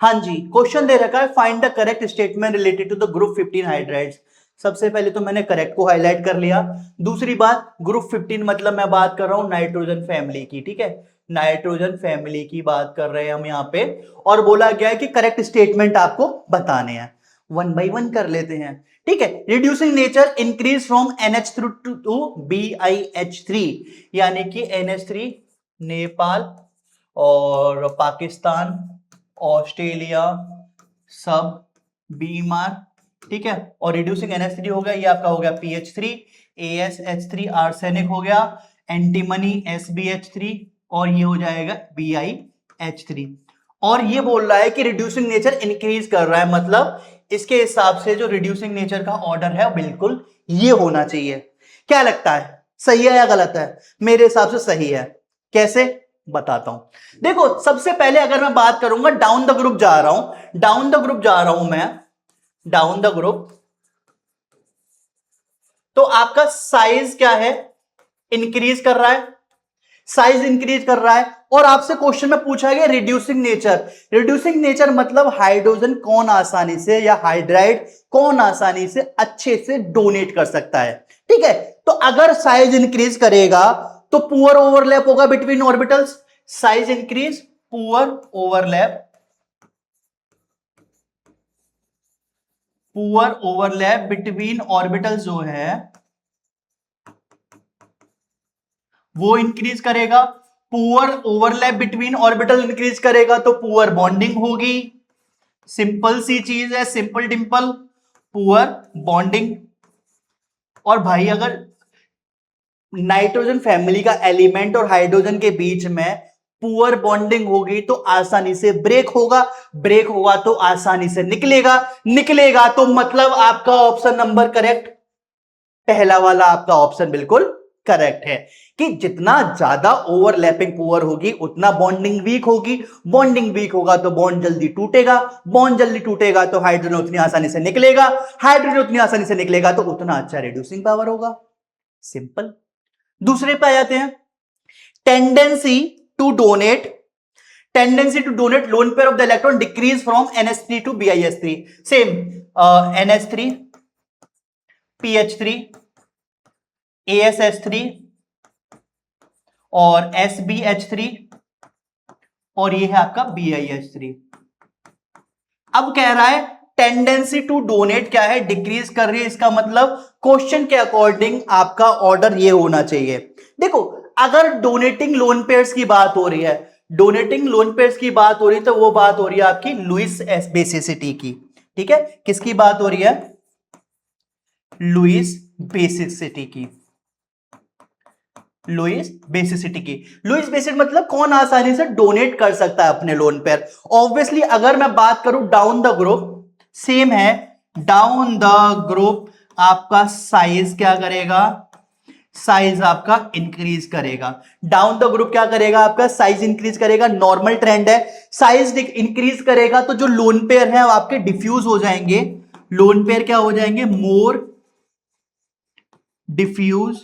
हाँ जी, क्वेश्चन दे रखा है find the correct statement related to the group 15 hydrides. सबसे पहले तो मैंने करेक्ट को हाईलाइट कर लिया। दूसरी बात, ग्रुप 15 मतलब मैं बात कर रहा हूं नाइट्रोजन फैमिली की, ठीक है, नाइट्रोजन फैमिली की बात कर रहे हैं हम यहाँ पे। और बोला गया है कि करेक्ट स्टेटमेंट आपको बताने हैं। वन बाई वन कर लेते हैं, ठीक है। Reducing nature increase from NH3 to BiH3, यानी कि NH3 नेपाल और पाकिस्तान, ऑस्ट्रेलिया, सब बीमार, ठीक है। और रिड्यूसिंग NH3 हो गया, ये आपका हो गया PH3, ASH3 आर्सेनिक हो गया, एंटीमनी SbH3, और ये हो जाएगा BiH3। और ये बोल रहा है कि रिड्यूसिंग नेचर इंक्रीज कर रहा है, मतलब इसके हिसाब से जो रिड्यूसिंग नेचर का ऑर्डर है बिल्कुल ये होना चाहिए। क्या लगता है, सही है या गलत है? मेरे हिसाब से सही है। कैसे, बताता हूं। देखो, सबसे पहले अगर मैं बात करूंगा, डाउन द ग्रुप जा रहा हूं, डाउन द ग्रुप जा रहा हूं मैं, डाउन द ग्रुप, तो आपका साइज क्या है, इंक्रीज कर रहा है, साइज इंक्रीज कर रहा है। और आपसे क्वेश्चन में पूछा गया रिड्यूसिंग नेचर, रिड्यूसिंग नेचर मतलब हाइड्रोजन कौन आसानी से या हाइड्राइड कौन आसानी से अच्छे से डोनेट कर सकता है, ठीक है। तो अगर साइज इंक्रीज करेगा तो पुअर ओवरलैप होगा between orbitals, size increase, poor overlap, poor overlap between orbitals जो है वो इंक्रीज करेगा। Poor overlap between orbital increase करेगा तो पुअर बॉन्डिंग होगी। सिंपल सी चीज है, सिंपल डिंपल, पुअर बॉन्डिंग। और भाई अगर नाइट्रोजन फैमिली का एलिमेंट और हाइड्रोजन के बीच में पुअर बॉन्डिंग होगी तो आसानी से ब्रेक होगा, ब्रेक होगा तो आसानी से निकलेगा, निकलेगा तो मतलब आपका ऑप्शन नंबर करेक्ट, पहला वाला आपका ऑप्शन बिल्कुल करेक्ट है कि जितना ज्यादा ओवरलैपिंग पुअर होगी उतना बॉन्डिंग वीक होगी, बॉन्डिंग वीक होगा तो बॉन्ड जल्दी टूटेगा, बॉन्ड जल्दी टूटेगा तो हाइड्रोजन उतनी आसानी से निकलेगा, हाइड्रोजन उतनी आसानी से निकलेगा तो उतना अच्छा रिड्यूसिंग पावर होगा। सिंपल। दूसरे पे आ जाते हैं, tendency to donate, tendency to donate lone pair of the electron decrease from NH3 to BiH3। Same, NH3 PH3 ASH3 और SbH3, और ये है आपका BiH3। अब कह रहा है टेंडेंसी टू डोनेट क्या है, डिक्रीज कर रही है, इसका मतलब क्वेश्चन के अकॉर्डिंग आपका ऑर्डर ये होना चाहिए। देखो, अगर डोनेटिंग लोन पेयर्स की बात हो रही है, डोनेटिंग लोन पेयर्स की बात हो रही है तो वो बात हो रही है आपकी लुईस बेसिसिटी की, ठीक है। किसकी बात हो रही है? लुईस बेसिसिटी की, लुईस बेसिसिटी की। लुईस बेसिसिटी मतलब कौन आसानी से डोनेट कर सकता है अपने लोन पेयर। ऑब्वियसली अगर मैं बात करूं डाउन द ग्रुप, सेम है, डाउन द ग्रुप आपका साइज क्या करेगा, साइज आपका इंक्रीज करेगा। डाउन द ग्रुप क्या करेगा, आपका साइज इंक्रीज करेगा, नॉर्मल ट्रेंड है। साइज इंक्रीज करेगा तो जो लोन पेयर है आपके डिफ्यूज हो जाएंगे, लोन पेयर क्या हो जाएंगे, मोर डिफ्यूज।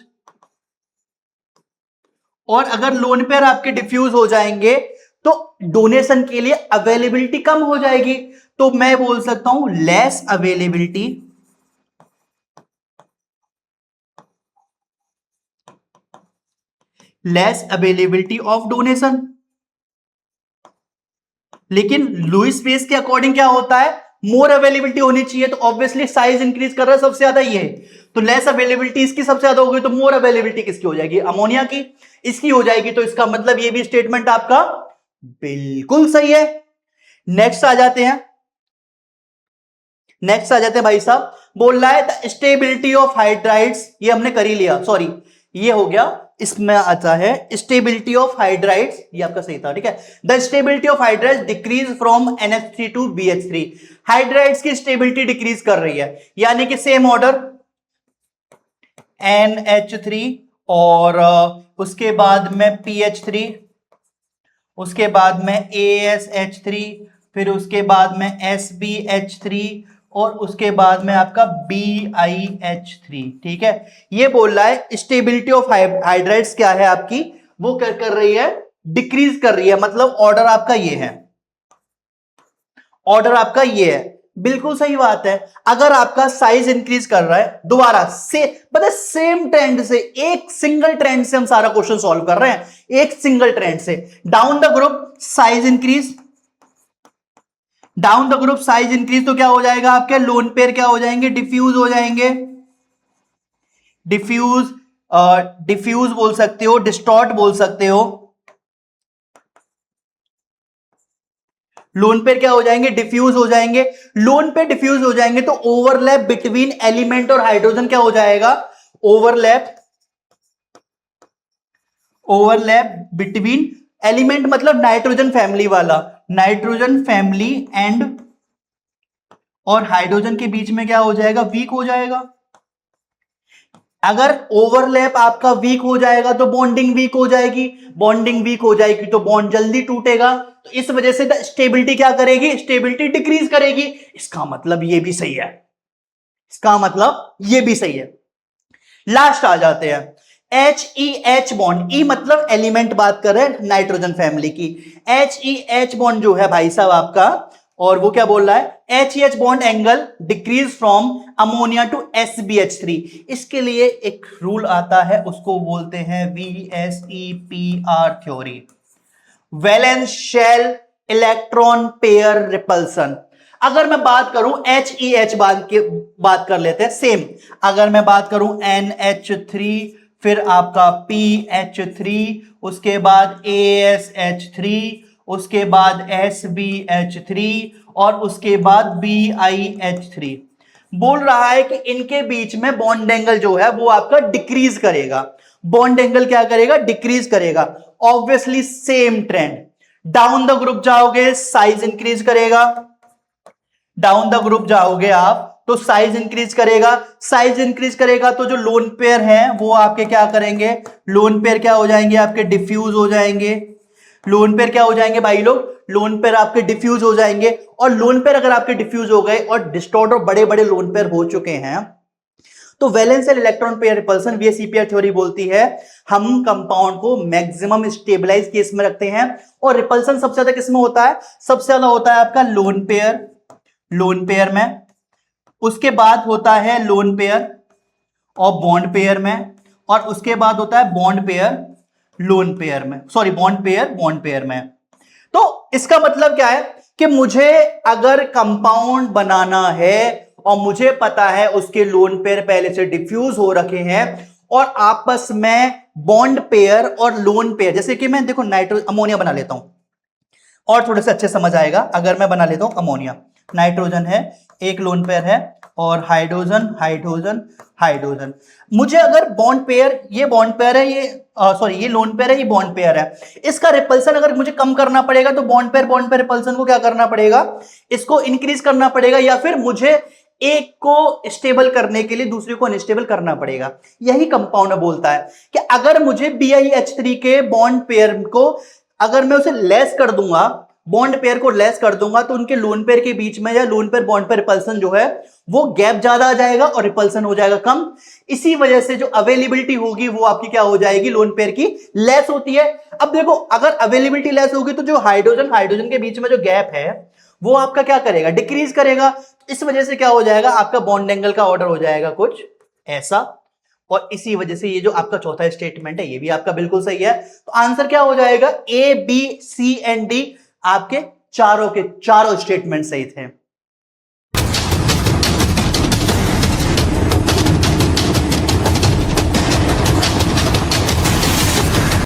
और अगर लोन पेयर आपके डिफ्यूज हो जाएंगे तो डोनेशन के लिए अवेलेबिलिटी कम हो जाएगी, तो मैं बोल सकता हूं less availability, less availability of donation. लेकिन लुईस बेस के अकॉर्डिंग क्या होता है, मोर अवेलेबिलिटी होनी चाहिए, तो ऑब्वियसली साइज इंक्रीज कर रहा है सबसे ज्यादा ये है, तो लेस अवेलेबिलिटी इसकी सबसे ज्यादा होगी, तो मोर अवेलेबिलिटी किसकी हो जाएगी, अमोनिया की, इसकी हो जाएगी। तो इसका मतलब ये भी स्टेटमेंट आपका बिल्कुल सही है। नेक्स्ट आ जाते हैं, नेक्स्ट आ जाते हैं भाई साहब, बोल रहा है द स्टेबिलिटी ऑफ हाइड्राइड्स, ये हमने कर ही लिया, सॉरी ये हो गया, इसमें आता है स्टेबिलिटी ऑफ हाइड्राइड्स, ये आपका सही था, ठीक है। The stability of hydrides decrease from NH3 to BH3, hydrides की स्टेबिलिटी डिक्रीज कर रही है, यानी कि सेम ऑर्डर NH3 और उसके बाद में PH3, उसके बाद में ASH3, फिर उसके बाद में SbH3, और उसके बाद में आपका BiH3, ठीक है। ये बोल रहा है स्टेबिलिटी ऑफ हाइड्राइड्स क्या है आपकी, वो कर रही है, डिक्रीज कर रही है, मतलब ऑर्डर आपका ये है, ऑर्डर आपका ये है, बिल्कुल सही बात है। अगर आपका साइज इंक्रीज कर रहा है, दोबारा से पता है सेम ट्रेंड से, एक सिंगल ट्रेंड से हम सारा क्वेश्चन सॉल्व कर रहे हैं, एक सिंगल ट्रेंड से। Down the group size increase, down the group size increase तो क्या हो जाएगा आपके लोन पेयर क्या हो जाएंगे, डिफ्यूज हो जाएंगे। डिफ्यूज, डिफ्यूज बोल सकते हो, डिस्टॉर्ट बोल सकते हो। लोन पेयर क्या हो जाएंगे, डिफ्यूज हो जाएंगे। लोन पे डिफ्यूज हो जाएंगे तो ओवरलैप बिटवीन एलिमेंट और हाइड्रोजन क्या हो जाएगा, ओवरलैप, ओवरलैप बिटवीन एलिमेंट मतलब नाइट्रोजन फैमिली वाला, नाइट्रोजन फैमिली एंड और हाइड्रोजन के बीच में क्या हो जाएगा, वीक हो जाएगा। अगर ओवरलैप आपका वीक हो जाएगा तो बॉन्डिंग वीक हो जाएगी, बॉन्डिंग वीक हो जाएगी तो बॉन्ड जल्दी टूटेगा, तो इस वजह से स्टेबिलिटी क्या करेगी, स्टेबिलिटी डिक्रीज करेगी। इसका मतलब ये भी सही है, इसका मतलब ये भी सही है। लास्ट आ जाते हैं, एच बॉन्ड, ई मतलब एलिमेंट बात कर रहे हैं नाइट्रोजन फैमिली की। एच बॉन्ड जो है भाई साहब आपका, और वो क्या बोल रहा है, H bond angle decrease from ammonia to SbH3। इसके लिए एक रूल आता है, उसको बोलते हैं VSEPR theory, valence shell electron pair repulsion. अगर मैं बात करूं HEH बात कर लेते हैं सेम। अगर मैं बात करूं NH3, फिर आपका PH3, उसके बाद ASH3, उसके बाद SbH3 और उसके बाद BiH3, बोल रहा है कि इनके बीच में बॉन्ड एंगल जो है वो आपका डिक्रीज करेगा। बॉन्ड एंगल क्या करेगा, डिक्रीज करेगा। Obviously same trend, down the group जाओगे साइज इंक्रीज करेगा, डाउन द ग्रुप जाओगे आप तो साइज इंक्रीज करेगा, साइज इंक्रीज करेगा तो जो लोन पेयर है वो आपके क्या करेंगे, लोन पेयर क्या हो जाएंगे आपके, डिफ्यूज हो जाएंगे। लोन पेयर क्या हो जाएंगे भाई लोग, लोन पेयर आपके डिफ्यूज हो जाएंगे। और लोन पेयर अगर आपके डिफ्यूज हो गए और डिस्टॉर्ट और बड़े बड़े लोन पेयर हो चुके हैं तो valence and electron pair repulsion, VSEPR theory बोलती है हम कंपाउंड को मैक्सिमम स्टेबलाइज केस में रखते हैं। और रिपल्सन सबसे ज्यादा किसमें होता है, सबसे ज्यादा होता है आपका लोन पेयर, लोन पेयर में, उसके बाद होता है लोन पेयर और बॉन्ड पेयर में, और उसके बाद होता है बॉन्ड पेयर लोन पेयर में, sorry bond pair bond pair में। तो इसका मतलब क्या है कि मुझे अगर कंपाउंड बनाना है और मुझे पता है उसके लोन पेयर पहले से डिफ्यूज हो रखे हैं और आपस में बॉन्ड पेयर और लोन पेयर, जैसे कि मैं देखो अमोनिया बना लेता हूं और थोड़े से अच्छे समझ आएगा। अगर मैं बना लेता हूं अमोनिया, नाइट्रोजन है, एक लोन पेयर है और हाइड्रोजन हाइड्रोजन हाइड्रोजन। मुझे अगर बॉन्ड पेयर, ये बॉन्ड पेयर है, ये सॉरी ये लोन पेयर है, ये बॉन्ड पेयर है, इसका रिपल्सन अगर मुझे कम करना पड़ेगा तो बॉन्ड पेयर रिपल्सन को क्या करना पड़ेगा, इसको इंक्रीज करना पड़ेगा, या फिर मुझे एक को स्टेबल करने के लिए दूसरे को अनस्टेबल करना पड़ेगा। यही कंपाउंड बोलता है कि अगर मुझे BiH3 के बॉन्ड पेयर को अगर मैं उसे लेस कर दूंगा, बॉन्ड पेयर को लेस कर दूंगा, तो उनके लोन पेयर के बीच में या lone pair bond pair repulsion जो है वो गैप ज्यादा आ जाएगा और रिपल्सन हो जाएगा कम। इसी वजह से जो अवेलेबिलिटी होगी वो आपकी क्या हो जाएगी, लोन पेयर की लेस होती है। अब देखो अगर अवेलेबिलिटी लेस होगी तो जो हाइड्रोजन हाइड्रोजन के बीच में जो गैप है वो आपका क्या करेगा, डिक्रीज करेगा। इस वजह से क्या हो जाएगा, आपका बॉन्ड एंगल का ऑर्डर हो जाएगा कुछ ऐसा। और इसी वजह से ये जो आपका चौथा स्टेटमेंट है ये भी आपका बिल्कुल सही है। तो आंसर क्या हो जाएगा, A B C and D, आपके चारों के चारों स्टेटमेंट सही थे।